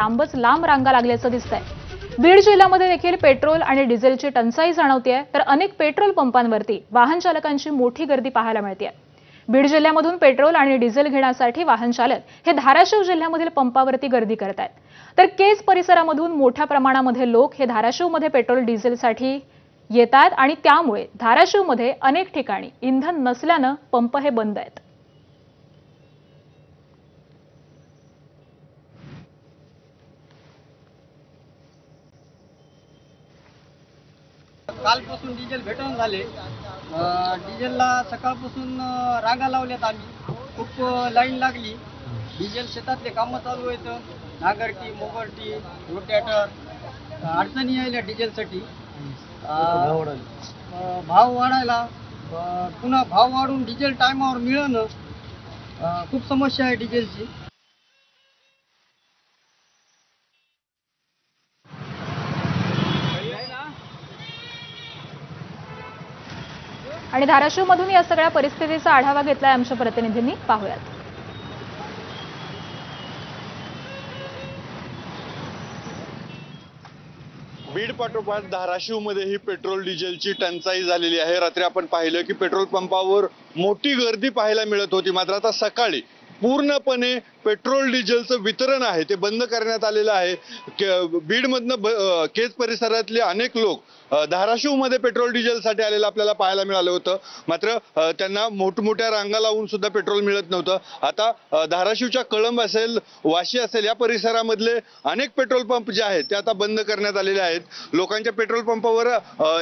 लांबच लांब रांगा लागल्याचं दिसतंय। बीड जिल्ह्यामध्ये देखील पेट्रोल आणि डिझेलची टंचाई जाणवतेय, तर अनेक पेट्रोल पंपांवरती वाहन चालकांची मोठी गर्दी पाहायला मिळतेय। बीड जिल्ह्यामधून पेट्रोल आणि डिझेल घेण्यासाठी वाहन चालक हे धाराशिव जिल्ह्यामधील पंपावरती गर्दी करत आहेत, तर केज परिसरामधून मोठ्या प्रमाणामध्ये लोक हे धाराशिवमध्ये पेट्रोल डिझेलसाठी येतात आणि त्यामुळे धाराशिवमध्ये अनेक ठिकाणी इंधन नसल्यानं पंप हे बंद आहेत। कालपासून डिझेल भेटून झाले। डिझेलला सकाळपासून रांगा लावल्यात आम्ही, खूप लाईन लागली। डिझेल शेतातले कामं चालू आहेत, नांगरटी, मोगरटी, रोटेटर, अडचणी यायल्या डिझेलसाठी। भाव वाढायला, पुन्हा भाव वाढून डिझेल टायमावर मिळणं, खूप समस्या आहे डिझेलची। आणि धाराशिवमधून या सगळ्या परिस्थितीचा आढावा घेतलाय आमच्या प्रतिनिधींनी, पाहूयात। बीड पाठोपाठ धाराशिवमध्ये ही पेट्रोल डिझेलची टंचाई झालेली आहे। रात्री आपण पाहिलं की पेट्रोल पंपावर मोठी गर्दी पाहायला मिळत होती, मात्र आता सकाळी पूर्णपणे पेट्रोल डिझेलचं वितरण आहे ते बंद करण्यात आलेलं आहे। बीडमधनं केज परिसरातले अनेक लोक धाराशिवमध्ये पेट्रोल डिझेलसाठी आलेलं आपल्याला पाहायला मिळालं होतं, मात्र त्यांना मोठमोठ्या रांगा लावून सुद्धा पेट्रोल मिळत नव्हतं। आता धाराशिवच्या कळंब असेल, वाशी असेल, या परिसरामधले अनेक पेट्रोल पंप जे आहेत ते आता बंद करण्यात आलेले आहेत। लोकांच्या पेट्रोल पंपावर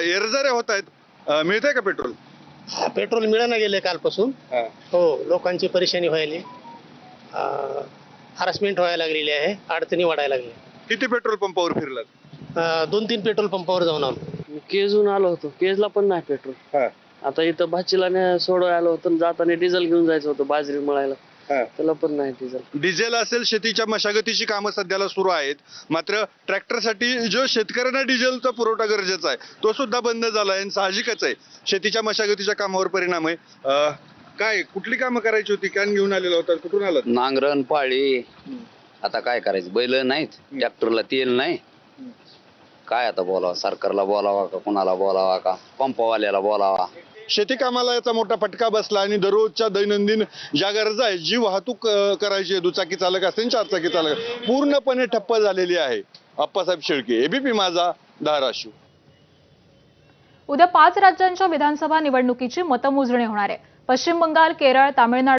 येरझाऱ्या होत आहेत। मिळतंय का पेट्रोल? पेट्रोल मिळायला गेले कालपासून। हो, लोकांची परेशानी व्हायली, हॅरासमेंट व्हायला लागलेली आहे, अडचणी वाढायला लागल्या। किती पेट्रोल पंपावर फिरलात? 2-3 पेट्रोल पंपावर जाऊन आलो। मी केजहून आलो होतो, केजला पण नाही पेट्रोल। आता इथं भाचीला सोडवायला आलो होतो, जाताना डिझेल घेऊन जायचं होतं बाजरी मळायला, त्याला पण नाही डिझेल। डिझेल असेल, शेतीच्या मशागतीची कामं सध्याला सुरू आहेत, मात्र ट्रॅक्टरसाठी जो शेतकऱ्यांना डिझेलचा पुरवठा गरजेचा आहे तो सुद्धा बंद झाला आहे। साहजिकच आहे, शेतीच्या मशागतीच्या कामावर परिणाम आहे। काय कुठली कामं करायची होती? कॅन घेऊन आलेला होता, कुठून आलात? नांगरण पाळी, आता काय करायचं, बैल नाहीत, ट्रॅक्टरला तेल नाही, काय आता बोलावं, सरकारला बोलावा का, कुणाला बोलावा का, पंपवाल्याला बोलावा। शेती कामाला याचा मोठा फटका बसला आणि दररोजच्या दैनंदिन ज्या गरजा आहेत, जी वाहतूक करायची, दुचाकी चालक असतील, चारचाकी चालक, पूर्णपणे ठप्प झालेली आहे। अप्पासाहेब शेळके, एबीपी माझा, धाराशिव। उद्या 5 राज्यांच्या विधानसभा निवडणुकीची मतमोजणी होणार आहे। पश्चिम बंगाल, केरळ, तामिळनाडू